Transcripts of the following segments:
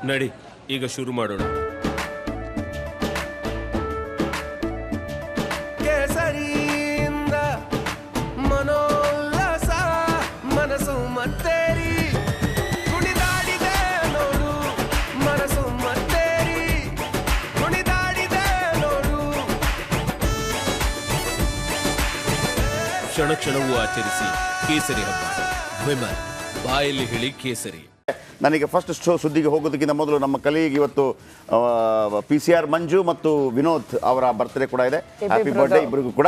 ನಡಿ ಈಗ ಶುರು ಮಾಡೋಣ. ಕೇಸರಿಯಿಂದ ಮನೋಲ್ಲಾಸ ಮನಸ್ಸು ಮತ್ತೇರಿ ಕುಣಿದಾಡಿದೆ ನೋಡು, ಮನಸ್ಸು ಮತ್ತೇರಿ ಕುಣಿದಾಡಿದೆ ನೋಡು. ಕ್ಷಣ ಕ್ಷಣವೂ ಆಚರಿಸಿ ಕೇಸರಿ ಹಬ್ಬ. ವಿಮಲ್ ಬಾಯಲ್ಲಿ ಹೇಳಿ ಕೇಸರಿ. ನನಗೆ ಫಸ್ಟ್ ಸುದ್ದಿಗೆ ಹೋಗೋದಕ್ಕಿಂತ ಮೊದಲು ನಮ್ಮ ಕಲೀಗ್ ಇವತ್ತು PCR ಮಂಜು ಮತ್ತು ವಿನೋದ್ ಅವರ ಬರ್ತ್ಡೇ ಕೂಡ ಇದೆ. ಹ್ಯಾಪಿ ಬರ್ತ್ಡೇ ಇಬ್ಬರಿಗೂ ಕೂಡ.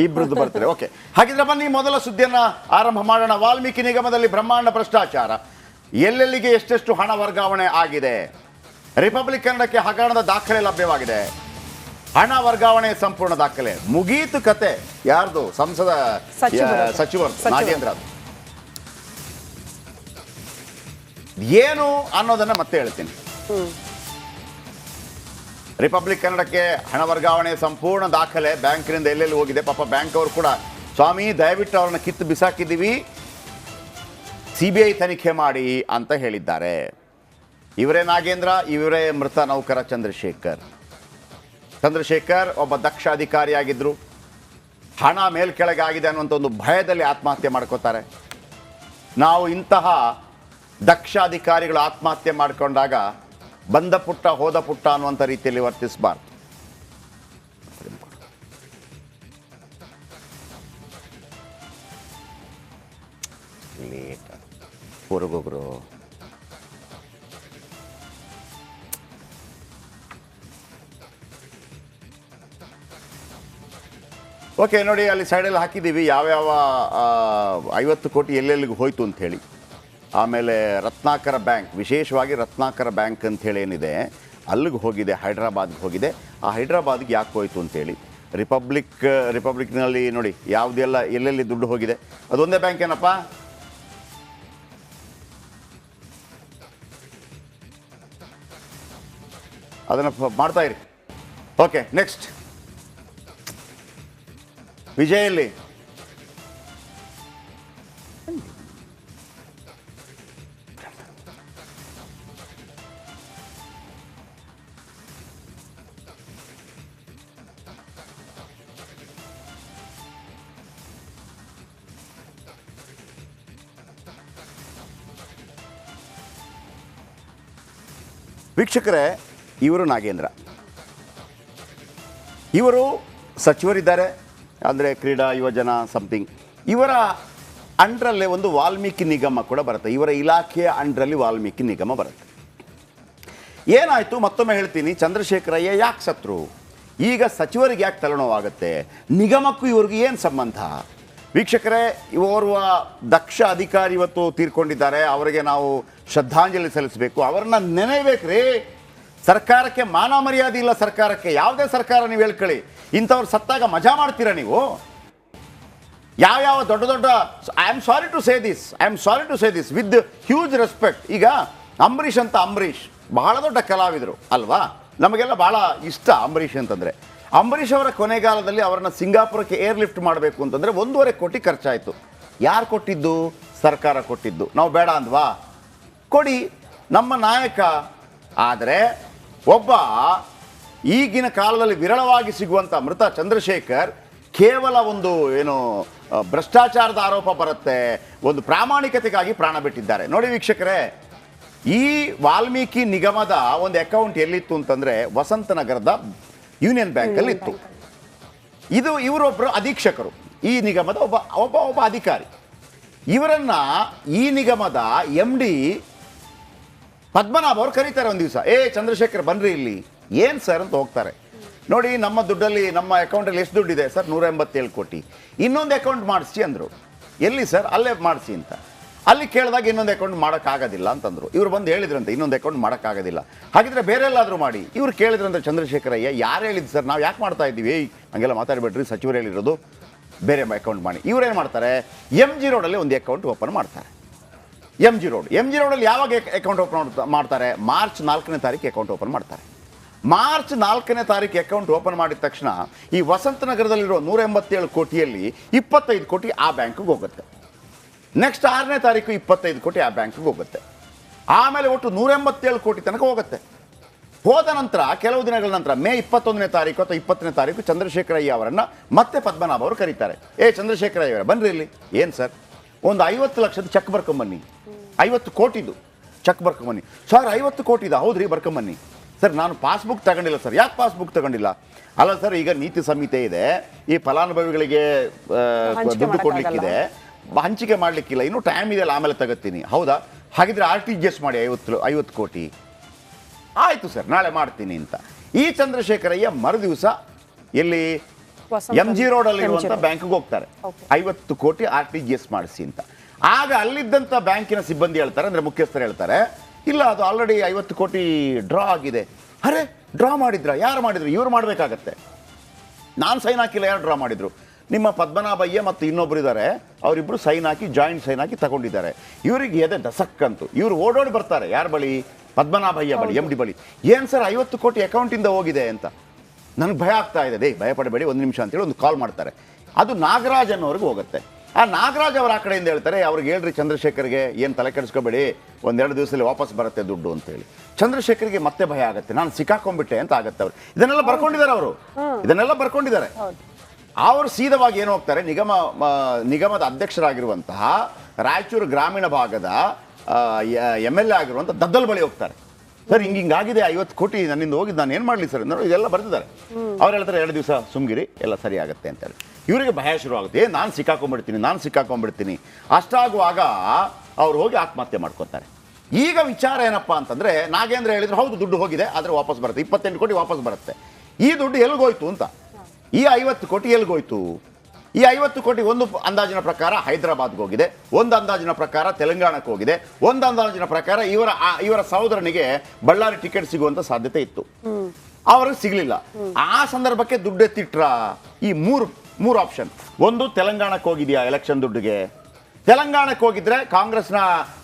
ಇಬ್ಬರದ್ದು ಬರ್ತ್ಡೇ. ಓಕೆ, ಹಾಗಿದ್ರೆ ಬನ್ನಿ ಮೊದಲ ಸುದ್ದಿಯನ್ನ ಆರಂಭ ಮಾಡೋಣ. ವಾಲ್ಮೀಕಿ ನಿಗಮದಲ್ಲಿ ಬ್ರಹ್ಮಾಂಡ ಭ್ರಷ್ಟಾಚಾರ, ಎಲ್ಲೆಲ್ಲಿಗೆ ಎಷ್ಟೆಷ್ಟು ಹಣ ವರ್ಗಾವಣೆ ಆಗಿದೆ. ರಿಪಬ್ಲಿಕ್ ಕನ್ನಡಕ್ಕೆ ಹಗರಣದ ದಾಖಲೆ ಲಭ್ಯವಾಗಿದೆ. ಹಣ ವರ್ಗಾವಣೆ ಸಂಪೂರ್ಣ ದಾಖಲೆ. ಮುಗೀತು ಕತೆ. ಯಾರ್ದು? ಸಂಸದ ಸಚಿವರು ನಾಗೇಂದ್ರ. ಏನು ಅನ್ನೋದನ್ನ ಮತ್ತೆ ಹೇಳ್ತೀನಿ. ರಿಪಬ್ಲಿಕ್ ಕನ್ನಡಕ್ಕೆ ಹಣ ವರ್ಗಾವಣೆ ಸಂಪೂರ್ಣ ದಾಖಲೆ ಬ್ಯಾಂಕಿನಿಂದ ಎಲ್ಲೆಲ್ಲಿ ಹೋಗಿದೆ. ಪಾಪ ಬ್ಯಾಂಕ್ ಅವರು ಕೂಡ ಸ್ವಾಮಿ ದಯವಿಟ್ಟು ಅವ್ರನ್ನ ಕಿತ್ತು ಬಿಸಾಕಿದ್ದೀವಿ, CBI ತನಿಖೆ ಮಾಡಿ ಅಂತ ಹೇಳಿದ್ದಾರೆ. ಇವರೇ ನಾಗೇಂದ್ರ, ಇವರೇ ಮೃತ ನೌಕರ ಚಂದ್ರಶೇಖರ್. ಒಬ್ಬ ದಕ್ಷ ಅಧಿಕಾರಿಯಾಗಿದ್ದರು. ಹಣ ಮೇಲ್ಕೆಳಗೆ ಆಗಿದೆ ಅನ್ನುವಂಥ ಒಂದು ಭಯದಲ್ಲಿ ಆತ್ಮಹತ್ಯೆ ಮಾಡ್ಕೋತಾರೆ. ನಾವು ಇಂತಹ ದಕ್ಷ ಅಧಿಕಾರಿಗಳು ಆತ್ಮಹತ್ಯೆ ಮಾಡಿಕೊಂಡಾಗ ಬಂದ ಪುಟ್ಟ ಹೋದ ಪುಟ್ಟ ಅನ್ನುವಂಥ ರೀತಿಯಲ್ಲಿ ವರ್ತಿಸಬಾರ್ದು. ಹೊರಗೋಗ್ರು. ಓಕೆ, ನೋಡಿ ಅಲ್ಲಿ ಸೈಡಲ್ಲಿ ಹಾಕಿದ್ದೀವಿ ಯಾವ್ಯಾವ 50 ಕೋಟಿ ಎಲ್ಲೆಲ್ಲಿಗೆ ಹೋಯ್ತು ಅಂತ ಹೇಳಿ. ಆಮೇಲೆ ರತ್ನಾಕರ ಬ್ಯಾಂಕ್, ವಿಶೇಷವಾಗಿ ರತ್ನಾಕರ ಬ್ಯಾಂಕ್ ಅಂತ ಹೇಳಿ ಏನಿದೆ ಅಲ್ಲಿಗೆ ಹೋಗಿದೆ, ಹೈದ್ರಾಬಾದ್ಗೆ ಹೋಗಿದೆ. ಆ ಹೈದ್ರಾಬಾದ್ಗೆ ಯಾಕೆ ಹೋಯ್ತು ಅಂತೇಳಿ ರಿಪಬ್ಲಿಕ್ನಲ್ಲಿ ನೋಡಿ ಯಾವುದೆಲ್ಲ ಎಲ್ಲೆಲ್ಲಿ ದುಡ್ಡು ಹೋಗಿದೆ. ಅದೊಂದೇ ಬ್ಯಾಂಕ್ ಏನಪ್ಪ? ಅದನ್ನು ಮಾಡ್ತಾ ಇರಿ. ಓಕೆ, ನೆಕ್ಸ್ಟ್ ವಿಜಯಲ್ಲಿ ವೀಕ್ಷಕರೇ, ಇವರು ನಾಗೇಂದ್ರ, ಇವರು ಸಚಿವರಿದ್ದಾರೆ, ಅಂದರೆ ಕ್ರೀಡಾ ಯುವಜನ ಸಮಥಿಂಗ್. ಇವರ ಅಂಡ್ರಲ್ಲೇ ಒಂದು ವಾಲ್ಮೀಕಿ ನಿಗಮ ಕೂಡ ಬರುತ್ತೆ. ಇವರ ಇಲಾಖೆಯ ಅಂಡ್ರಲ್ಲಿ ವಾಲ್ಮೀಕಿ ನಿಗಮ ಬರುತ್ತೆ. ಏನಾಯಿತು ಮತ್ತೊಮ್ಮೆ ಹೇಳ್ತೀನಿ. ಚಂದ್ರಶೇಖರಯ್ಯ ಯಾಕೆ ಸತ್ರು? ಈಗ ಸಚಿವರಿಗೆ ಯಾಕೆ ತಲೆನೋವಾಗುತ್ತೆ? ನಿಗಮಕ್ಕೂ ಇವ್ರಿಗೆ ಏನು ಸಂಬಂಧ? ವೀಕ್ಷಕರೇ, ಓರ್ವ ದಕ್ಷ ಅಧಿಕಾರಿ ಇವತ್ತು ತೀರ್ಕೊಂಡಿದ್ದಾರೆ. ಅವರಿಗೆ ನಾವು ಶ್ರದ್ಧಾಂಜಲಿ ಸಲ್ಲಿಸಬೇಕು, ಅವರನ್ನ ನೆನೆಯಬೇಕ್ರಿ. ಸರ್ಕಾರಕ್ಕೆ ಮಾನ ಮರ್ಯಾದೆ ಇಲ್ಲ. ಸರ್ಕಾರಕ್ಕೆ, ಯಾವುದೇ ಸರ್ಕಾರ ನೀವು ಹೇಳ್ಕೊಳ್ಳಿ, ಇಂಥವ್ರು ಸತ್ತಾಗ ಮಜಾ ಮಾಡ್ತೀರಾ ನೀವು? ಯಾವ್ಯಾವ ದೊಡ್ಡ ದೊಡ್ಡ I am sorry to say this with huge respect. ಈಗ ಅಂಬರೀಷ್ ಅಂತ, ಅಂಬರೀಷ್ ಬಹಳ ದೊಡ್ಡ ಕಲಾವಿದರು ಅಲ್ವಾ? ನಮಗೆಲ್ಲ ಬಹಳ ಇಷ್ಟ ಅಂಬರೀಷ್ ಅಂತಂದರೆ. ಅಂಬರೀಷ್ ಅವರ ಕೊನೆಗಾಲದಲ್ಲಿ ಅವರನ್ನು ಸಿಂಗಾಪುರಕ್ಕೆ ಏರ್ಲಿಫ್ಟ್ ಮಾಡಬೇಕು ಅಂತಂದರೆ 1.5 ಕೋಟಿ ಖರ್ಚಾಯಿತು. ಯಾರು ಕೊಟ್ಟಿದ್ದು? ಸರ್ಕಾರ ಕೊಟ್ಟಿದ್ದು. ನಾವು ಬೇಡ ಅಂದ್ವಾ? ಕೊಡಿ, ನಮ್ಮ ನಾಯಕ. ಆದರೆ ಒಬ್ಬ ಈಗಿನ ಕಾಲದಲ್ಲಿ ವಿರಳವಾಗಿ ಸಿಗುವಂಥ ಮೃತ ಚಂದ್ರಶೇಖರ್ ಕೇವಲ ಒಂದು ಏನು ಭ್ರಷ್ಟಾಚಾರದ ಆರೋಪ ಬರುತ್ತೆ, ಒಂದು ಪ್ರಾಮಾಣಿಕತೆಗಾಗಿ ಪ್ರಾಣ ಬಿಟ್ಟಿದ್ದಾರೆ. ನೋಡಿ ವೀಕ್ಷಕರೇ, ಈ ವಾಲ್ಮೀಕಿ ನಿಗಮದ ಒಂದು ಅಕೌಂಟ್ ಎಲ್ಲಿತ್ತು ಅಂತಂದರೆ ವಸಂತನಗರದ ಯೂನಿಯನ್ ಬ್ಯಾಂಕಲ್ಲಿ ಇತ್ತು. ಇವರೊಬ್ಬರು ಅಧೀಕ್ಷಕರು, ಈ ನಿಗಮದ ಒಬ್ಬ ಅಧಿಕಾರಿ. ಇವರನ್ನು ಈ ನಿಗಮದ MD ಪದ್ಮನಾಭ ಅವರು ಕರೀತಾರೆ ಒಂದು ದಿವಸ. ಚಂದ್ರಶೇಖರ್ ಬನ್ರಿ ಇಲ್ಲಿ. ಏನು ಸರ್ ಅಂತ ಹೋಗ್ತಾರೆ. ನೋಡಿ, ನಮ್ಮ ದುಡ್ಡಲ್ಲಿ, ನಮ್ಮ ಅಕೌಂಟಲ್ಲಿ ಎಷ್ಟು ದುಡ್ಡಿದೆ ಸರ್? 187 ಕೋಟಿ. ಇನ್ನೊಂದು ಅಕೌಂಟ್ ಮಾಡಿಸಿ ಅಂದರು. ಎಲ್ಲಿ ಸರ್? ಅಲ್ಲೇ ಮಾಡಿಸಿ ಅಂತ. ಅಲ್ಲಿ ಕೇಳಿದಾಗ ಇನ್ನೊಂದು ಅಕೌಂಟ್ ಮಾಡೋಕ್ಕಾಗೋದಿಲ್ಲ ಅಂತಂದರು. ಇವರು ಬಂದು ಹೇಳಿದ್ರಂತೆ ಇನ್ನೊಂದು ಅಕೌಂಟ್ ಮಾಡೋಕ್ಕಾಗೋದಿಲ್ಲ, ಹಾಗಿದ್ರೆ ಬೇರೆ ಎಲ್ಲಾದರೂ ಮಾಡಿ. ಇವ್ರು ಕೇಳಿದ್ರಂತೆ ಚಂದ್ರಶೇಖರಯ್ಯ, ಯಾರು ಹೇಳಿದ್ದು ಸರ್? ನಾವು ಯಾಕೆ ಮಾಡ್ತಾ ಇದ್ದೀವಿ? ಹಂಗೆಲ್ಲ ಮಾತಾಡಬೇಡ್ರಿ, ಸಚಿವರು ಹೇಳಿರೋದು, ಬೇರೆ ಅಕೌಂಟ್ ಮಾಡಿ. ಇವರೇನು ಮಾಡ್ತಾರೆ? MG ರೋಡಲ್ಲಿ ಒಂದು ಅಕೌಂಟ್ ಓಪನ್ ಮಾಡ್ತಾರೆ. MG ರೋಡಲ್ಲಿ ಯಾವಾಗ ಅಕೌಂಟ್ ಓಪನ್ ಮಾಡ್ತಾರೆ? ಮಾರ್ಚ್ 4ನೇ ತಾರೀಕು ಅಕೌಂಟ್ ಓಪನ್ ಮಾಡ್ತಾರೆ. ಮಾರ್ಚ್ 4ನೇ ತಾರೀಕು ಅಕೌಂಟ್ ಓಪನ್ ಮಾಡಿದ ತಕ್ಷಣ ಈ ವಸಂತನಗರದಲ್ಲಿರೋ 187 ಕೋಟಿಯಲ್ಲಿ 25 ಕೋಟಿ ಆ ಬ್ಯಾಂಕ್ಗೆ ಹೋಗುತ್ತೆ. ನೆಕ್ಸ್ಟ್ 6ನೇ ತಾರೀಕು 25 ಕೋಟಿ ಆ ಬ್ಯಾಂಕ್ಗೆ ಹೋಗುತ್ತೆ. ಆಮೇಲೆ ಒಟ್ಟು 187 ಕೋಟಿ ತನಕ ಹೋಗುತ್ತೆ. ಹೋದ ನಂತರ ಕೆಲವು ದಿನಗಳ ನಂತರ ಮೇ 21ನೇ ತಾರೀಕು ಅಥವಾ 20ನೇ ತಾರೀಕು ಚಂದ್ರಶೇಖರಯ್ಯ ಅವರನ್ನು ಮತ್ತೆ ಪದ್ಮನಾಭ ಅವರು ಕರೀತಾರೆ. ಚಂದ್ರಶೇಖರಯ್ಯ ಅವರ ಬನ್ರಿ ಇಲ್ಲಿ. ಏನು ಸರ್, ಒಂದು 50 ಲಕ್ಷದ ಚೆಕ್ ಬರ್ಕೊಂಬನ್ನಿ, 50 ಕೋಟಿದು ಚೆಕ್ ಬರ್ಕೊಂಬನ್ನಿ. ಸರ್ 50 ಕೋಟಿದ? ಹೌದ್ರಿ, ಬರ್ಕೊಂಬನ್ನಿ. ಸರ್ ನಾನು ಪಾಸ್ಬುಕ್ ತಗೊಂಡಿಲ್ಲ ಸರ್. ಯಾಕೆ ಪಾಸ್ಬುಕ್ ತಗೊಂಡಿಲ್ಲ? ಅಲ್ಲ ಸರ್, ಈಗ ನೀತಿ ಸಂಹಿತೆ ಇದೆ, ಈ ಫಲಾನುಭವಿಗಳಿಗೆ ದುಡ್ಡು ಕೊಡ್ಲಿಕ್ಕಿದೆ, ಹಂಚಿಕೆ ಮಾಡಲಿಕ್ಕಿಲ್ಲ, ಇನ್ನೂ ಟೈಮ್ ಇದೆಯಲ್ಲ, ಆಮೇಲೆ ತಗೋತೀನಿ. ಹೌದಾ, ಹಾಗಿದ್ರೆ RTGS ಮಾಡಿ 50 ಕೋಟಿ. ಆಯಿತು ಸರ್, ನಾಳೆ ಮಾಡ್ತೀನಿ ಅಂತ ಈ ಚಂದ್ರಶೇಖರಯ್ಯ ಮರುದಿವಸ ಎಲ್ಲಿ MG ರೋಡಲ್ಲಿರುವಂಥ ಬ್ಯಾಂಕ್ಗೆ ಹೋಗ್ತಾರೆ. 50 ಕೋಟಿ RTGS ಮಾಡಿಸಿ ಅಂತ. ಆಗ ಅಲ್ಲಿದ್ದಂಥ ಬ್ಯಾಂಕಿನ ಸಿಬ್ಬಂದಿ ಹೇಳ್ತಾರೆ, ಅಂದರೆ ಮುಖ್ಯಸ್ಥರು ಹೇಳ್ತಾರೆ, ಇಲ್ಲ ಅದು ಆಲ್ರೆಡಿ 50 ಕೋಟಿ ಡ್ರಾ ಆಗಿದೆ. ಅರೆ, ಡ್ರಾ ಮಾಡಿದ್ರ? ಯಾರು ಮಾಡಿದ್ರು? ಇವ್ರು ಮಾಡಬೇಕಾಗತ್ತೆ. ನಾನು ಸೈನ್ ಹಾಕಿಲ್ಲ, ಯಾರು ಡ್ರಾ ಮಾಡಿದ್ರು? ನಿಮ್ಮ ಪದ್ಮನಾಭಯ್ಯ ಮತ್ತು ಇನ್ನೊಬ್ರು ಇದ್ದಾರೆ, ಅವರಿಬ್ಬರು ಸೈನ್ ಹಾಕಿ, ಜಾಯಿಂಟ್ ಸೈನ್ ಹಾಕಿ ತಗೊಂಡಿದ್ದಾರೆ. ಇವರಿಗೆ ಎದೆ ದಸಕ್ಕಂತು. ಇವರು ಓಡೋಡಿ ಬರ್ತಾರೆ ಯಾರ ಬಳಿ? ಪದ್ಮನಾಭಯ್ಯ ಬಳಿ, MD ಬಳಿ. ಏನು ಸರ್ 50 ಕೋಟಿ ಅಕೌಂಟಿಂದ ಹೋಗಿದೆ ಅಂತ. ನನಗೆ ಭಯ ಆಗ್ತಾ ಇದೆ. ಭಯ ಪಡಬೇಡಿ, ಒಂದು ನಿಮಿಷ ಅಂತೇಳಿ ಒಂದು ಕಾಲ್ ಮಾಡ್ತಾರೆ. ಅದು ನಾಗರಾಜ್ ಅನ್ನೋರಿಗೆ ಹೋಗುತ್ತೆ. ಆ ನಾಗರಾಜ್ ಅವರು ಆ ಕಡೆಯಿಂದ ಹೇಳ್ತಾರೆ, ಅವ್ರಿಗೆ ಹೇಳ್ರಿ ಚಂದ್ರಶೇಖರ್ಗೆ, ಏನು ತಲೆ ಕೆಡಿಸ್ಕೋಬೇಡಿ, 1-2 ದಿವಸದಲ್ಲಿ ವಾಪಸ್ ಬರುತ್ತೆ ದುಡ್ಡು ಅಂತೇಳಿ. ಚಂದ್ರಶೇಖರ್ಗೆ ಮತ್ತೆ ಭಯ ಆಗುತ್ತೆ, ನಾನು ಸಿಕ್ಕಾಕೊಂಡ್ಬಿಟ್ಟೆ ಅಂತ ಆಗುತ್ತೆ. ಅವರು ಇದನ್ನೆಲ್ಲ ಬರ್ಕೊಂಡಿದ್ದಾರೆ, ಇದನ್ನೆಲ್ಲ ಬರ್ಕೊಂಡಿದ್ದಾರೆ. ಅವರು ಸೀದವಾಗಿ ಏನು ಹೋಗ್ತಾರೆ, ನಿಗಮದ ಅಧ್ಯಕ್ಷರಾಗಿರುವಂತಹ ರಾಯಚೂರು ಗ್ರಾಮೀಣ ಭಾಗದ MLA ಆಗಿರುವಂಥ ದದ್ದಲ್ ಬಳಿ ಹೋಗ್ತಾರೆ. ಸರ್ ಹಿಂಗಾಗಿದೆ, 50 ಕೋಟಿ ನನ್ನಿಂದ ಹೋಗಿದ್ದು, ನಾನು ಏನು ಮಾಡಲಿ ಸರ್? ನೋಡಿ ಇದೆಲ್ಲ ಬರ್ತಿದ್ದಾರೆ. ಅವ್ರು ಹೇಳ್ತಾರೆ 2 ದಿವಸ ಸುಮ್ಗಿರಿ, ಎಲ್ಲ ಸರಿ ಆಗುತ್ತೆ ಅಂತೇಳಿ. ಇವರಿಗೆ ಭಯ ಶುರುವಾಗುತ್ತೆ, ನಾನು ಸಿಕ್ಕಾಕೊಂಡ್ಬಿಡ್ತೀನಿ. ಅಷ್ಟಾಗುವಾಗ ಅವ್ರು ಹೋಗಿ ಆತ್ಮಹತ್ಯೆ ಮಾಡ್ಕೊತಾರೆ. ಈಗ ವಿಚಾರ ಏನಪ್ಪ ಅಂತಂದರೆ, ನಾಗೇಂದ್ರ ಹೇಳಿದ್ರು ಹೌದು ದುಡ್ಡು ಹೋಗಿದೆ, ಆದರೆ ವಾಪಸ್ ಬರುತ್ತೆ, 28 ಕೋಟಿ ವಾಪಸ್ ಬರುತ್ತೆ. ಈ ದುಡ್ಡು ಎಲ್ಲಿಗೋಯ್ತು ಅಂತ, ಈ 50 ಕೋಟಿ ಎಲ್ಲಿಗೋಯ್ತು? ಈ 50 ಕೋಟಿ ಒಂದು ಅಂದಾಜಿನ ಪ್ರಕಾರ ಹೈದರಾಬಾದ್ಗೆ ಹೋಗಿದೆ, ಒಂದು ಅಂದಾಜಿನ ಪ್ರಕಾರ ತೆಲಂಗಾಣಕ್ಕೆ ಹೋಗಿದೆ, ಒಂದು ಅಂದಾಜಿನ ಪ್ರಕಾರ ಇವರ ಸಹೋದರನಿಗೆ ಬಳ್ಳಾರಿ ಟಿಕೆಟ್ ಸಿಗುವಂತ ಸಾಧ್ಯತೆ ಇತ್ತು, ಅವ್ರಿಗೆ ಸಿಗಲಿಲ್ಲ. ಆ ಸಂದರ್ಭಕ್ಕೆ ದುಡ್ಡು ಎತ್ತಿಟ್ರ. ಈ ಮೂರು ಆಪ್ಷನ್. ಒಂದು, ತೆಲಂಗಾಣಕ್ಕೆ ಹೋಗಿದೆಯಾ ಎಲೆಕ್ಷನ್ ದುಡ್ಡಿಗೆ? ತೆಲಂಗಾಣಕ್ಕೆ ಹೋಗಿದ್ರೆ ಕಾಂಗ್ರೆಸ್ನ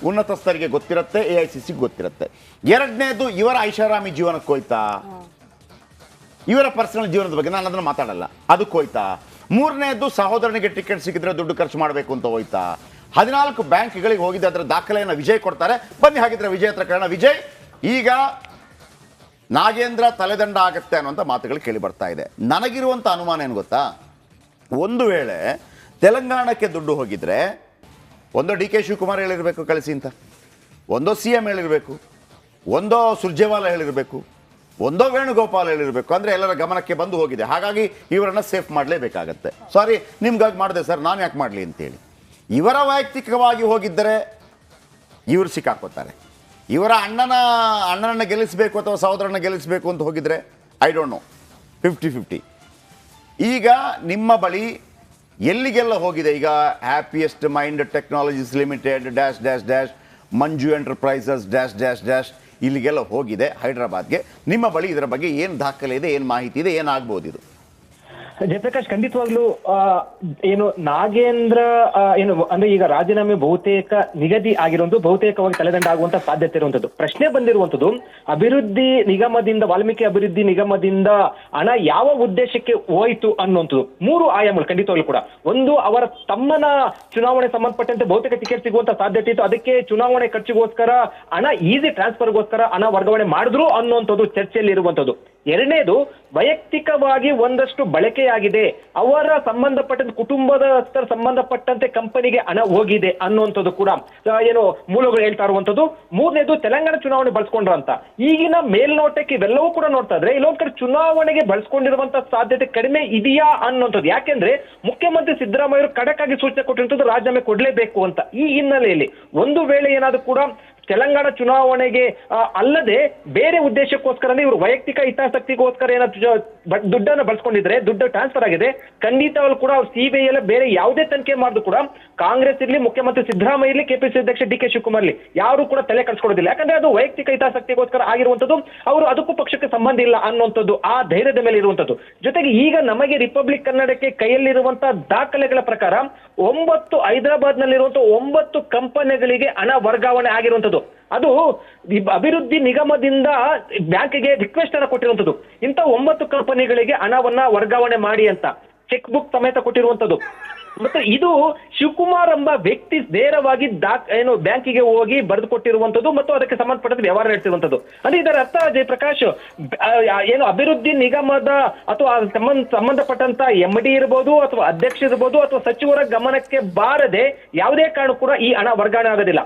ಉನ್ನತಸ್ಥರಿಗೆ ಗೊತ್ತಿರುತ್ತೆ, AICC ಗೊತ್ತಿರುತ್ತೆ. ಎರಡನೇದು, ಇವರ ಐಷಾರಾಮಿ ಜೀವನಕ್ಕೆ ಹೋಯ್ತಾ? ಇವರ ಪರ್ಸನಲ್ ಜೀವನದ ಬಗ್ಗೆ ನಾನು ಅದನ್ನು ಮಾತಾಡಲ್ಲ, ಅದಕ್ಕೆ ಹೋಯ್ತಾ? ಮೂರನೇದು, ಸಹೋದರನಿಗೆ ಟಿಕೆಟ್ ಸಿಕ್ಕಿದ್ರೆ ದುಡ್ಡು ಖರ್ಚು ಮಾಡಬೇಕು ಅಂತ ಹೋಯ್ತಾ? 14 ಬ್ಯಾಂಕ್ಗಳಿಗೆ ಹೋಗಿದ್ದೆ, ಅದರ ದಾಖಲೆಯನ್ನು ವಿಜಯ್ ಕೊಡ್ತಾರೆ. ಬನ್ನಿ ಹಾಗಿದ್ರೆ ವಿಜಯ್ ಹತ್ರ ಕೇಳೋಣ. ವಿಜಯ್, ಈಗ ನಾಗೇಂದ್ರ ತಲೆದಂಡ ಆಗುತ್ತೆ ಅನ್ನುವಂಥ ಮಾತುಗಳು ಕೇಳಿ ಬರ್ತಾ ಇದೆ. ನನಗಿರುವಂಥ ಅನುಮಾನ ಏನು ಗೊತ್ತಾ, ಒಂದು ವೇಳೆ ತೆಲಂಗಾಣಕ್ಕೆ ದುಡ್ಡು ಹೋಗಿದ್ರೆ ಒಂದೋ DK ಶಿವಕುಮಾರ್ ಹೇಳಿರಬೇಕು ಕಳಿಸಿ ಅಂತ, ಒಂದೋ CM ಹೇಳಿರಬೇಕು, ಒಂದೋ ಸುರ್ಜೇವಾಲಾ ಹೇಳಿರಬೇಕು, ಒಂದೋ ವೇಣುಗೋಪಾಲ್ ಹೇಳಿರಬೇಕು. ಅಂದರೆ ಎಲ್ಲರ ಗಮನಕ್ಕೆ ಬಂದು ಹೋಗಿದೆ, ಹಾಗಾಗಿ ಇವರನ್ನು ಸೇಫ್ ಮಾಡಲೇಬೇಕಾಗತ್ತೆ. ಸಾರಿ ನಿಮ್ಗಾಗಿ ಮಾಡಿದೆ ಸರ್, ನಾನು ಯಾಕೆ ಮಾಡಲಿ ಅಂತೇಳಿ. ಇವರ ವೈಯಕ್ತಿಕವಾಗಿ ಹೋಗಿದ್ದರೆ ಇವರು ಸಿಕ್ಕಾಕೋತಾರೆ. ಇವರ ಅಣ್ಣನನ್ನು ಗೆಲ್ಲಿಸಬೇಕು ಅಥವಾ ಸಹೋದರನ ಗೆಲ್ಲಿಸಬೇಕು ಅಂತ ಹೋಗಿದ್ರೆ ಐ ಡೋಂಟ್ ನೋ, 50-50. ಈಗ ನಿಮ್ಮ ಬಳಿ ಎಲ್ಲಿಗೆಲ್ಲ ಹೋಗಿದೆ? ಈಗ happiest mind technologies limited dash Manju enterprises dash ಇಲ್ಲಿಗೆಲ್ಲ ಹೋಗಿದೆ ಹೈದರಾಬಾದ್ಗೆ. ನಿಮ್ಮ ಬಳಿ ಇದರ ಬಗ್ಗೆ ಏನು ದಾಖಲೆ ಇದೆ, ಏನು ಮಾಹಿತಿ ಇದೆ, ಏನಾಗ್ಬೋದು ಇದು? ಜಯಪ್ರಕಾಶ್, ಖಂಡಿತವಾಗ್ಲೂ ಏನು ನಾಗೇಂದ್ರ ಏನು ಅಂದ್ರೆ ಈಗ ರಾಜೀನಾಮೆ ಬಹುತೇಕ ನಿಗದಿ ಆಗಿರುವಂತದ್ದು, ಬಹುತೇಕವಾಗಿ ತಲೆದಂಡ ಆಗುವಂತ ಸಾಧ್ಯತೆ ಇರುವಂತದ್ದು. ಪ್ರಶ್ನೆ ಬಂದಿರುವಂತದ್ದು, ವಾಲ್ಮೀಕಿ ಅಭಿವೃದ್ಧಿ ನಿಗಮದಿಂದ ಹಣ ಯಾವ ಉದ್ದೇಶಕ್ಕೆ ಹೋಯ್ತು ಅನ್ನುವಂಥದ್ದು. 3 ಆಯಾಮಗಳು ಖಂಡಿತವಾಗ್ಲೂ ಕೂಡ. ಒಂದು, ಅವರ ತಮ್ಮನ ಚುನಾವಣೆ ಸಂಬಂಧಪಟ್ಟಂತೆ ಬಹುತೇಕ ಟಿಕೆಟ್ ಸಿಗುವಂತ ಸಾಧ್ಯತೆ ಇತ್ತು, ಅದಕ್ಕೆ ಚುನಾವಣೆ ಖರ್ಚಿಗೋಸ್ಕರ ಹಣ ಈಸಿ ಟ್ರಾನ್ಸ್ಫರ್ಗೋಸ್ಕರ ಹಣ ವರ್ಗಾವಣೆ ಮಾಡಿದ್ರು ಅನ್ನುವಂಥದ್ದು ಚರ್ಚೆಯಲ್ಲಿ ಇರುವಂತದ್ದು. ಎರಡನೇದು, ವೈಯಕ್ತಿಕವಾಗಿ ಒಂದಷ್ಟು ಬಳಕೆಯಾಗಿದೆ, ಅವರ ಸಂಬಂಧಪಟ್ಟಂತೆ ಕುಟುಂಬದಸ್ಥರ ಸಂಬಂಧಪಟ್ಟಂತೆ ಕಂಪನಿಗೆ ಹಣ ಹೋಗಿದೆ ಅನ್ನುವಂಥದ್ದು ಕೂಡ ಏನು ಮೂಲಗಳು ಹೇಳ್ತಾ ಇರುವಂತದ್ದು. ಮೂರನೇದು, ತೆಲಂಗಾಣ ಚುನಾವಣೆ ಬಳಸ್ಕೊಂಡ್ರ ಅಂತ. ಈಗಿನ ಮೇಲ್ನೋಟಕ್ಕೆ ಇವೆಲ್ಲವೂ ಕೂಡ ನೋಡ್ತಾ ಇದ್ರೆ ಇಲ್ಲೊಂದ್ ಕಡೆ ಚುನಾವಣೆಗೆ ಬಳಸ್ಕೊಂಡಿರುವಂತ ಸಾಧ್ಯತೆ ಕಡಿಮೆ ಇದೆಯಾ ಅನ್ನುವಂಥದ್ದು. ಯಾಕೆಂದ್ರೆ ಮುಖ್ಯಮಂತ್ರಿ ಸಿದ್ದರಾಮಯ್ಯ ಅವರು ಖಡಕ್ ಆಗಿ ಸೂಚನೆ ಕೊಟ್ಟಿರುವಂತದ್ದು ರಾಜೀನಾಮೆ ಕೊಡ್ಲೇಬೇಕು ಅಂತ. ಈ ಹಿನ್ನೆಲೆಯಲ್ಲಿ ಒಂದು ವೇಳೆ ಏನಾದ್ರೂ ಕೂಡ ತೆಲಂಗಾಣ ಚುನಾವಣೆಗೆ ಅಲ್ಲದೆ ಬೇರೆ ಉದ್ದೇಶಕ್ಕೋಸ್ಕರ ಇವರು ವೈಯಕ್ತಿಕ ಹಿತಾಸಕ್ತಿಗೋಸ್ಕರ ಏನಾದ್ರು ದುಡ್ಡನ್ನು ಬಳಸ್ಕೊಂಡಿದ್ರೆ, ದುಡ್ಡು ಟ್ರಾನ್ಸ್ಫರ್ ಆಗಿದೆ, ಖಂಡಿತವಾಗ್ಲೂ ಕೂಡ CBI ಎಲ್ಲ ಬೇರೆ ಯಾವುದೇ ತನಿಖೆ ಮಾಡಿದ್ರು ಕೂಡ ಕಾಂಗ್ರೆಸ್ ಇರ್ಲಿ, ಮುಖ್ಯಮಂತ್ರಿ ಸಿದ್ದರಾಮಯ್ಯ ಇರ್ಲಿ, KPCC ಅಧ್ಯಕ್ಷ DK ಶಿವಕುಮಾರ್ ಇರ್ಲಿ, ಯಾರು ಕೂಡ ತಲೆ ಕಟ್ಸ್ಕೊಡೋದಿಲ್ಲ. ಯಾಕಂದ್ರೆ ಅದು ವೈಯಕ್ತಿಕ ಹಿತಾಸಕ್ತಿಗೋಸ್ಕರ ಆಗಿರುವಂತದ್ದು, ಅವರು ಅದಕ್ಕೂ ಪಕ್ಷಕ್ಕೆ ಸಂಬಂಧ ಇಲ್ಲ ಅನ್ನುವಂಥದ್ದು ಆ ಧೈರ್ಯದ ಮೇಲೆ ಇರುವಂತದ್ದು. ಜೊತೆಗೆ ಈಗ ನಮಗೆ ರಿಪಬ್ಲಿಕ್ ಕನ್ನಡಕ್ಕೆ ಕೈಯಲ್ಲಿರುವಂತಹ ದಾಖಲೆಗಳ ಪ್ರಕಾರ 9 ಹೈದರಾಬಾದ್ ನಲ್ಲಿರುವಂತಹ 9 ಕಂಪನಿಗಳಿಗೆ ಹಣ ವರ್ಗಾವಣೆ ಆಗಿರುವಂತದ್ದು. ಅದು ಅಭಿವೃದ್ಧಿ ನಿಗಮದಿಂದ ಬ್ಯಾಂಕ್ಗೆ ರಿಕ್ವೆಸ್ಟ್ ಅನ್ನು ಕೊಟ್ಟಿರುವಂತದ್ದು. ಇಂಥ 9 ಕಂಪನಿಗಳಿಗೆ ಹಣವನ್ನ ವರ್ಗಾವಣೆ ಮಾಡಿ ಅಂತ ಚೆಕ್ ಬುಕ್ ಸಮೇತ ಕೊಟ್ಟಿರುವಂತದ್ದು. ಮತ್ತೆ ಇದು ಶಿವಕುಮಾರ್ ಎಂಬ ವ್ಯಕ್ತಿ ನೇರವಾಗಿ ಬ್ಯಾಂಕಿಗೆ ಹೋಗಿ ಬರೆದು ಕೊಟ್ಟಿರುವಂತದ್ದು ಮತ್ತು ಅದಕ್ಕೆ ಸಂಬಂಧಪಟ್ಟಂತೆ ವ್ಯವಹಾರ ನಡೆಸಿರುವಂತದ್ದು. ಅಂದ್ರೆ ಇದರ ಅರ್ಥ ಜಯಪ್ರಕಾಶ್ ಏನು ಅಭಿವೃದ್ಧಿ ನಿಗಮದ ಅಥವಾ ಸಂಬಂಧಪಟ್ಟಂತ MD ಇರ್ಬೋದು ಅಥವಾ ಅಧ್ಯಕ್ಷ ಇರ್ಬೋದು ಅಥವಾ ಸಚಿವರ ಗಮನಕ್ಕೆ ಬಾರದೆ ಯಾವುದೇ ಕಾರಣ ಕೂಡ ಈ ಹಣ ವರ್ಗಾವಣೆ ಆಗೋದಿಲ್ಲ.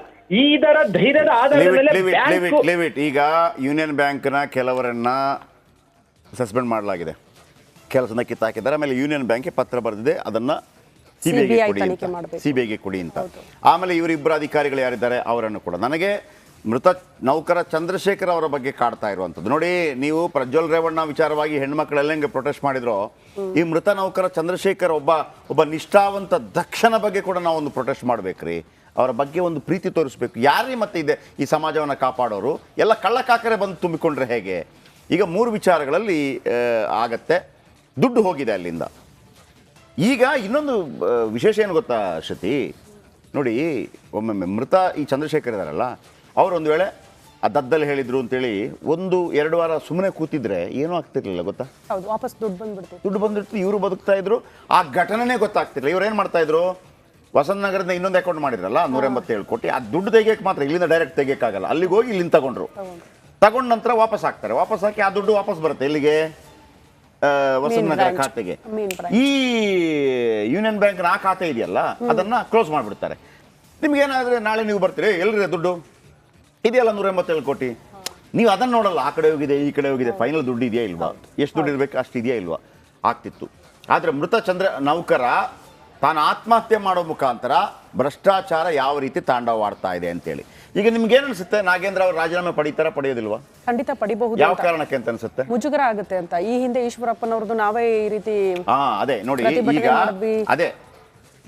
ಇದರ ಧೈರ್ಯದ ಆಧಾರದ ಮೇಲೆ ಈಗ ಯೂನಿಯನ್ ಬ್ಯಾಂಕ್ನ ಕೆಲವರನ್ನ ಸಸ್ಪೆಂಡ್ ಮಾಡಲಾಗಿದೆ, ಕೆಲಸನ ಕಿತ್ತಾಕಿದ್ದಾರೆ. ಆಮೇಲೆ ಯೂನಿಯನ್ ಬ್ಯಾಂಕ್ಗೆ ಪತ್ರ ಬರೆದಿದೆ, ಅದನ್ನ ಸಿಬಿಐಗೆ ಕೊಡಿ ಅಂತ. ಆಮೇಲೆ ಇವರಿಬ್ಬರು ಅಧಿಕಾರಿಗಳು ಯಾರಿದ್ದಾರೆ ಅವರನ್ನು ಕೂಡ ನನಗೆ ಮೃತ ನೌಕರ ಚಂದ್ರಶೇಖರ್ ಅವರ ಬಗ್ಗೆ ಕಾಡ್ತಾ ಇರುವಂಥದ್ದು ನೋಡಿ. ನೀವು ಪ್ರಜ್ವಲ್ ರೇವಣ್ಣ ವಿಚಾರವಾಗಿ ಹೆಣ್ಮಕ್ಳೆಲ್ಲ ಹೆಂಗೆ ಪ್ರೊಟೆಸ್ಟ್ ಮಾಡಿದ್ರು, ಈ ಮೃತ ನೌಕರ ಚಂದ್ರಶೇಖರ್ ಒಬ್ಬ ನಿಷ್ಠಾವಂತ ದಕ್ಷನ ಬಗ್ಗೆ ಕೂಡ ನಾವು ಒಂದು ಪ್ರೊಟೆಸ್ಟ್ ಮಾಡ್ಬೇಕ್ರಿ. ಅವರ ಬಗ್ಗೆ ಒಂದು ಪ್ರೀತಿ ತೋರಿಸ್ಬೇಕು. ಯಾರೇ ಮತ್ತೆ ಇದೆ ಈ ಸಮಾಜವನ್ನು ಕಾಪಾಡೋರು ಎಲ್ಲ ಕಳ್ಳಕಾಕರೆ ಬಂದು ತುಂಬಿಕೊಂಡ್ರೆ ಹೇಗೆ? ಈಗ 3 ವಿಚಾರಗಳಲ್ಲಿ ಆಗತ್ತೆ. ದುಡ್ಡು ಹೋಗಿದೆ ಅಲ್ಲಿಂದ. ಈಗ ಇನ್ನೊಂದು ವಿಶೇಷ ಏನು ಗೊತ್ತಾ ಶ್ರುತಿ, ನೋಡಿ ಒಮ್ಮೊಮ್ಮೆ ಮೃತ ಈ ಚಂದ್ರಶೇಖರ್ ಇದಾರಲ್ಲ, ಅವರು ಒಂದು ವೇಳೆ ಆ ದದ್ದಲ್ಲಿ ಹೇಳಿದ್ರು ಅಂತೇಳಿ 1-2 ವಾರ ಸುಮ್ಮನೆ ಕೂತಿದ್ರೆ ಏನೂ ಆಗ್ತಿರ್ಲಿಲ್ಲ ಗೊತ್ತಾ? ವಾಪಸ್ ದುಡ್ಡು ಬಂದಿರ್ತು, ಇವರು ಬದುಕ್ತಾ ಇದ್ರು, ಆ ಘಟನೆನೇ ಗೊತ್ತಾಗ್ತಿರ್ಲಿಲ್ಲ. ಇವ್ರು ಏನು ಮಾಡ್ತಾ ಇದ್ರು, ವಸಂತ ನಗರದ ಇನ್ನೊಂದು ಅಕೌಂಟ್ ಮಾಡಿದ್ರಲ್ಲ 187 ಕೋಟಿ, ಆ ದುಡ್ಡು ತೆಗಿಯಕ್ಕೆ ಮಾತ್ರ ಇಲ್ಲಿಂದ ಡೈರೆಕ್ಟ್ ತೆಗಿಯಕ್ಕಾಗಲ್ಲ, ಅಲ್ಲಿಗೆ ಹೋಗಿ ಇಲ್ಲಿಂದ ತಗೊಂಡ ನಂತರ ವಾಪಸ್ ಹಾಕ್ತಾರೆ. ವಾಪಸ್ ಹಾಕಿ ಆ ದುಡ್ಡು ವಾಪಸ್ ಬರುತ್ತೆ ಇಲ್ಲಿಗೆ ವಸಂತ ನಗರ ಖಾತೆಗೆ. ಈ ಯೂನಿಯನ್ ಬ್ಯಾಂಕ್ ಆ ಖಾತೆ ಇದೆಯಲ್ಲ ಅದನ್ನ ಕ್ಲೋಸ್ ಮಾಡಿಬಿಡ್ತಾರೆ. ನಿಮ್ಗೇನಾದ್ರೆ ನಾಳೆ ನೀವು ಬರ್ತೀರಿ, ಎಲ್ರಿ ದುಡ್ಡು ಇದೆಯಲ್ಲ 187 ಕೋಟಿ, ನೀವು ಅದನ್ನ ನೋಡಲ್ಲ, ಆ ಕಡೆ ಹೋಗಿದೆ ಈ ಕಡೆ ಹೋಗಿದೆ, ಫೈನಲ್ ದುಡ್ಡು ಇದೆಯಾ ಇಲ್ವಾ, ಎಷ್ಟು ದುಡ್ಡು ಇರ್ಬೇಕು ಅಷ್ಟು ಇದೆಯಾ ಇಲ್ವಾ ಆಗ್ತಿತ್ತು. ಆದ್ರೆ ಮೃತ ನೌಕರ ತಾನು ಆತ್ಮಹತ್ಯೆ ಮಾಡೋ ಮುಖಾಂತರ ಭ್ರಷ್ಟಾಚಾರ ಯಾವ ರೀತಿ ತಾಂಡವಾಡ್ತಾ ಇದೆ ಅಂತೇಳಿ. ಈಗ ನಿಮ್ಗೆ ಏನ್ ಅನ್ಸುತ್ತೆ, ನಾಗೇಂದ್ರ ಅವರು ರಾಜೀನಾಮೆ ಪಡೀತಾರಾ ಖಂಡಿತ ಪಡಿಬಹುದು. ಯಾವ ಕಾರಣಕ್ಕೆ ಅಂತ ಅನ್ಸುತ್ತೆ? ಮುಜುಗರ ಆಗುತ್ತೆ ಅಂತ. ಈ ಹಿಂದೆ ಈಶ್ವರಪ್ಪನವ್ರದ್ದು ನಾವೇ ಈ ರೀತಿ ಅದೇ ನೋಡಿ. ಈಗ ಅದೇ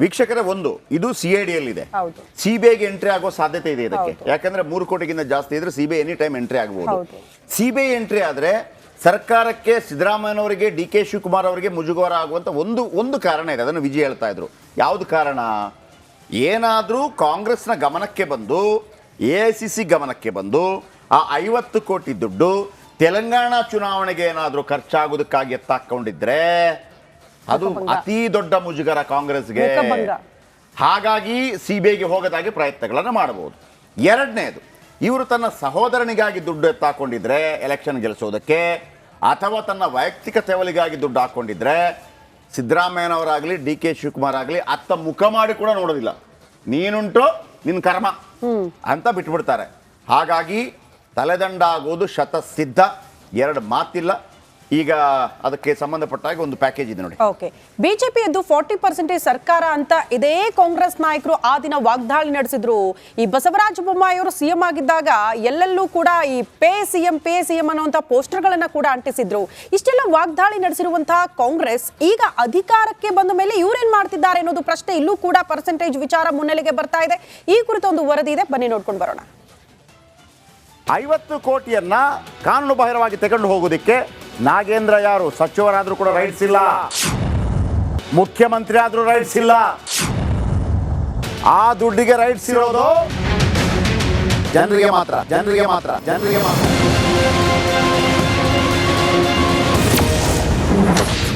ವೀಕ್ಷಕರೇ, ಇದು CID ಯಲ್ಲಿದೆ, ಸಿಬಿಐಗೆ ಎಂಟ್ರಿ ಆಗೋ ಸಾಧ್ಯತೆ ಇದೆ ಇದಕ್ಕೆ. ಯಾಕಂದ್ರೆ 3 ಕೋಟಿಗಿಂತ ಜಾಸ್ತಿ ಇದ್ರೆ ಸಿಬಿಐ ಎನಿ ಟೈಮ್ ಎಂಟ್ರಿ ಆಗಬಹುದು. ಸಿಬಿಐ ಎಂಟ್ರಿ ಆದ್ರೆ ಸರ್ಕಾರಕ್ಕೆ, ಸಿದ್ದರಾಮಯ್ಯನವರಿಗೆ, DK ಶಿವಕುಮಾರ್ ಅವರಿಗೆ ಮುಜುಗರ ಆಗುವಂತ ಒಂದು ಕಾರಣ ಇದೆ. ಅದನ್ನು ವಿಜಯ್ ಹೇಳ್ತಾ ಇದ್ರು. ಯಾವ್ದು ಕಾರಣ? ಏನಾದ್ರೂ ಕಾಂಗ್ರೆಸ್ನ ಗಮನಕ್ಕೆ ಬಂದು, AICC ಗಮನಕ್ಕೆ ಬಂದು ಆ 50 ಕೋಟಿ ದುಡ್ಡು ತೆಲಂಗಾಣ ಚುನಾವಣೆಗೆ ಏನಾದ್ರೂ ಖರ್ಚಾಗೋದಕ್ಕಾಗಿ ಎತ್ತಾಕೊಂಡಿದ್ರೆ ಅದು ಅತಿ ದೊಡ್ಡ ಮುಜುಗರ ಕಾಂಗ್ರೆಸ್ಗೆ. ಹಾಗಾಗಿ ಸಿಬಿಐಗೆ ಹೋಗೋದಾಗಿ ಪ್ರಯತ್ನಗಳನ್ನು ಮಾಡಬಹುದು. ಎರಡನೇದು, ಇವರು ತನ್ನ ಸಹೋದರನಿಗಾಗಿ ದುಡ್ಡು ಎತ್ತಾಕೊಂಡಿದ್ರೆ ಎಲೆಕ್ಷನ್ ಗೆಲ್ಲಿಸೋದಕ್ಕೆ, ಅಥವಾ ತನ್ನ ವೈಯಕ್ತಿಕ ತೆವಲಿಗಾಗಿ ದುಡ್ಡು ಹಾಕೊಂಡಿದ್ರೆ ಸಿದ್ದರಾಮಯ್ಯನವರಾಗಲಿ DK ಶಿವಕುಮಾರ್ ಆಗಲಿ ಅತ್ತ ಮುಖ ಮಾಡಿ ಕೂಡ ನೋಡೋದಿಲ್ಲ. ನೀನುಂಟು ನಿನ್ನ ಕರ್ಮ ಅಂತ ಬಿಟ್ಬಿಡ್ತಾರೆ. ಹಾಗಾಗಿ ತಲೆದಂಡ ಆಗೋದು ಶತಸಿದ್ಧ, 2 ಮಾತಿಲ್ಲ. ಈಗ ಅದಕ್ಕೆ ಸಂಬಂಧಪಟ್ಟಾಗ ಒಂದು ಪ್ಯಾಕೇಜ್ ಇದೆ ನೋಡಿ. ಓಕೆ, ಬಿಜೆಪಿಯದ್ದು 40% ಸರ್ಕಾರ ಅಂತ ಇದೇ ಕಾಂಗ್ರೆಸ್ ನಾಯಕರು ಆ ದಿನ ವಾಗ್ದಾಳಿ ನಡೆಸಿದ್ರು. ಈ ಬಸವರಾಜ ಬೊಮ್ಮಾಯಿ ಅವರು CM ಆಗಿದ್ದಾಗ ಎಲ್ಲೆಲ್ಲೂ ಕೂಡ ಈ ಪೇ ಸಿಎಂ ಅನ್ನುವಂಥ ಪೋಸ್ಟರ್ಗಳನ್ನ ಕೂಡ ಅಂಟಿಸಿದ್ರು. ಇಷ್ಟೆಲ್ಲ ವಾಗ್ದಾಳಿ ನಡೆಸಿರುವಂತಹ ಕಾಂಗ್ರೆಸ್ ಈಗ ಅಧಿಕಾರಕ್ಕೆ ಬಂದ ಮೇಲೆ ಇವರೇನ್ ಮಾಡ್ತಿದ್ದಾರೆ ಅನ್ನೋದು ಪ್ರಶ್ನೆ ಇಲ್ಲೂ ಕೂಡ ಪರ್ಸೆಂಟೇಜ್ ವಿಚಾರ ಮುನ್ನೆಲೆಗೆ ಬರ್ತಾ ಇದೆ. ಈ ಕುರಿತು ಒಂದು ವರದಿ ಇದೆ, ಬನ್ನಿ ನೋಡ್ಕೊಂಡು ಬರೋಣ. 50 ಕೋಟಿಯನ್ನ ಕಾನೂನು ಬಾಹಿರವಾಗಿ ತಗೊಂಡು ಹೋಗೋದಕ್ಕೆ ನಾಗೇಂದ್ರ ಯಾರು ಸಚಿವರಾದ್ರೂ ಕೂಡ ರೈಟ್ಸ್ ಇಲ್ಲ, ಮುಖ್ಯಮಂತ್ರಿ ಆದ್ರೂ ರೈಟ್ಸ್ ಇಲ್ಲ. ಆ ದುಡ್ಡಿಗೆ ರೈಟ್ಸ್ ಇರೋದು ಜನರಿಗೆ ಮಾತ್ರ.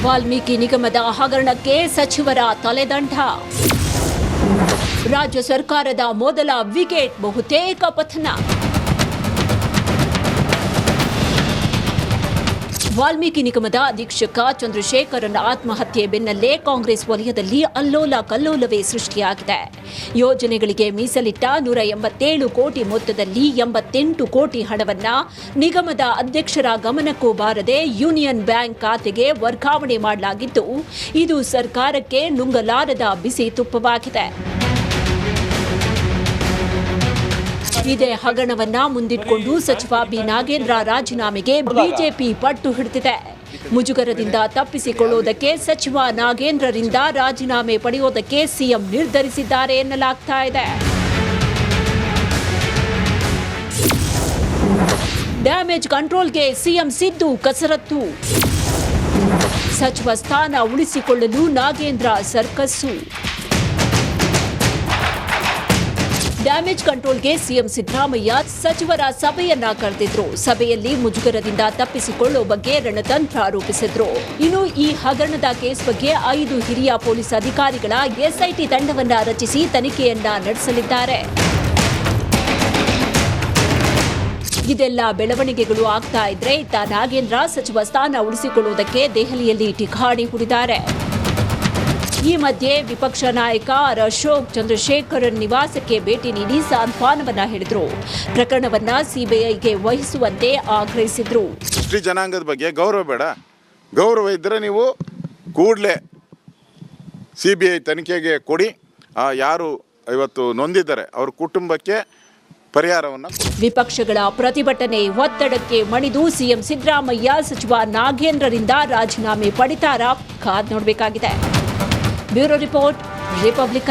ವಾಲ್ಮೀಕಿ ನಿಗಮದ ಹಗರಣಕ್ಕೆ ಸಚಿವರ ತಲೆದಂಡ. ರಾಜ್ಯ ಸರ್ಕಾರದ ಮೊದಲ ವಿಕೆಟ್ ಬಹುತೇಕ ಪತನ. ವಾಲ್ಮೀಕಿ ನಿಗಮದ ಅಧೀಕ್ಷಕ ಚಂದ್ರಶೇಖರನ ಆತ್ಮಹತ್ಯೆ ಬೆನ್ನಲ್ಲೇ ಕಾಂಗ್ರೆಸ್ ವಲಯದಲ್ಲಿ ಅಲ್ಲೋಲ ಕಲ್ಲೋಲವೇ ಸೃಷ್ಟಿಯಾಗಿದೆ. ಯೋಜನೆಗಳಿಗೆ ಮೀಸಲಿಟ್ಟ 187 ಕೋಟಿ ಮೊತ್ತದಲ್ಲಿ 88 ಕೋಟಿ ಹಣವನ್ನ ನಿಗಮದ ಅಧ್ಯಕ್ಷರ ಗಮನಕ್ಕೂ ಬಾರದೆ ಯೂನಿಯನ್ ಬ್ಯಾಂಕ್ ಖಾತೆಗೆ ವರ್ಗಾವಣೆ ಮಾಡಲಾಗಿದ್ದು, ಇದು ಸರ್ಕಾರಕ್ಕೆ ನುಂಗಲಾರದ ಬಿಸಿ ತುಪ್ಪವಾಗಿದೆ. ಇದೇ ಹಗರಣವನ್ನ ಮುಂದಿಟ್ಕೊಂಡು ಸಚಿವ ಬಿ ನಾಗೇಂದ್ರ ರಾಜೀನಾಮೆಗೆ ಬಿಜೆಪಿ ಪಟ್ಟು ಹಿಡಿದಿದೆ. ಮುಜುಗರದಿಂದ ತಪ್ಪಿಸಿಕೊಳ್ಳುವುದಕ್ಕೆ ಸಚಿವ ನಾಗೇಂದ್ರರಿಂದ ರಾಜೀನಾಮೆ ಪಡೆಯುವುದಕ್ಕೆ ಸಿಎಂ ನಿರ್ಧರಿಸಿದ್ದಾರೆ ಎನ್ನಲಾಗ್ತಾ ಇದೆ. ಡ್ಯಾಮೇಜ್ ಕಂಟ್ರೋಲ್ಗೆ ಸಿಎಂ ಸಿದ್ದು ಕಸರತ್ತು. ಸಚಿವ ಸ್ಥಾನ ಉಳಿಸಿಕೊಳ್ಳಲು ನಾಗೇಂದ್ರ ಸರ್ಕಸ್ಸು. ಡ್ಯಾಮೇಜ್ ಕಂಟ್ರೋಲ್ಗೆ ಸಿಎಂ ಸಿದ್ದರಾಮಯ್ಯ ಸಚಿವರ ಸಭೆಯನ್ನ ಕರೆದಿದ್ರು. ಸಭೆಯಲ್ಲಿ ಮುಜುಗರದಿಂದ ತಪ್ಪಿಸಿಕೊಳ್ಳುವ ಬಗ್ಗೆ ರಣತಂತ್ರ ರೂಪಿಸಿದ್ರು. ಇನ್ನು ಈ ಹಗರಣದ ಕೇಸ್ ಬಗ್ಗೆ 5 ಹಿರಿಯ ಪೊಲೀಸ್ ಅಧಿಕಾರಿಗಳ ಎಸ್ಐಟಿ ತಂಡವನ್ನ ರಚಿಸಿ ತನಿಖೆಯನ್ನ ನಡೆಸಲಿದ್ದಾರೆ. ಇದೆಲ್ಲ ಬೆಳವಣಿಗೆಗಳು ಆಗ್ತಾ ಇದ್ರೆ ಇತ್ತ ನಾಗೇಂದ್ರ ಸಚಿವ ಸ್ಥಾನ ಉಳಿಸಿಕೊಳ್ಳುವುದಕ್ಕೆ ದೆಹಲಿಯಲ್ಲಿ ಠಿಕಾಣಿ ಹೂಡಿದ್ದಾರೆ. ಈ ಮಧ್ಯೆ ವಿಪಕ್ಷ ನಾಯಕ ಅಶೋಕ್ ಚಂದ್ರಶೇಖರನ್ ನಿವಾಸಕ್ಕೆ ಭೇಟಿ ನೀಡಿ ಸಾಂತ್ವನವನ್ನ ಹೇಳಿದ್ರು. ಪ್ರಕರಣವನ್ನ ಸಿಬಿಐಗೆ ವಹಿಸುವಂತೆ ಆಗ್ರಹಿಸಿದ್ರು. ಇಷ್ಟು ಜನಾಂಗದ ಬಗ್ಗೆ ಗೌರವ ಬೇಡ, ಗೌರವ ಇದ್ದರೆ ನೀವು ಕೂಡಲೇ ಸಿಬಿಐ ತನಿಖೆಗೆ ಕೊಡಿ. ಯಾರು ಇವತ್ತು ನೊಂದಿದ್ದಾರೆ ಅವ್ರ ಕುಟುಂಬಕ್ಕೆ ಪರಿಹಾರವನ್ನು. ವಿಪಕ್ಷಗಳ ಪ್ರತಿಭಟನೆ ಒತ್ತಡಕ್ಕೆ ಮಣಿದು ಸಿಎಂ ಸಿದ್ದರಾಮಯ್ಯ ಸಚಿವ ನಾಗೇಂದ್ರರಿಂದ ರಾಜೀನಾಮೆ ಪಡಿತಾರಾ? ಕಾದ್ ನೋಡಬೇಕಾಗಿದೆ. Bureau report, republic.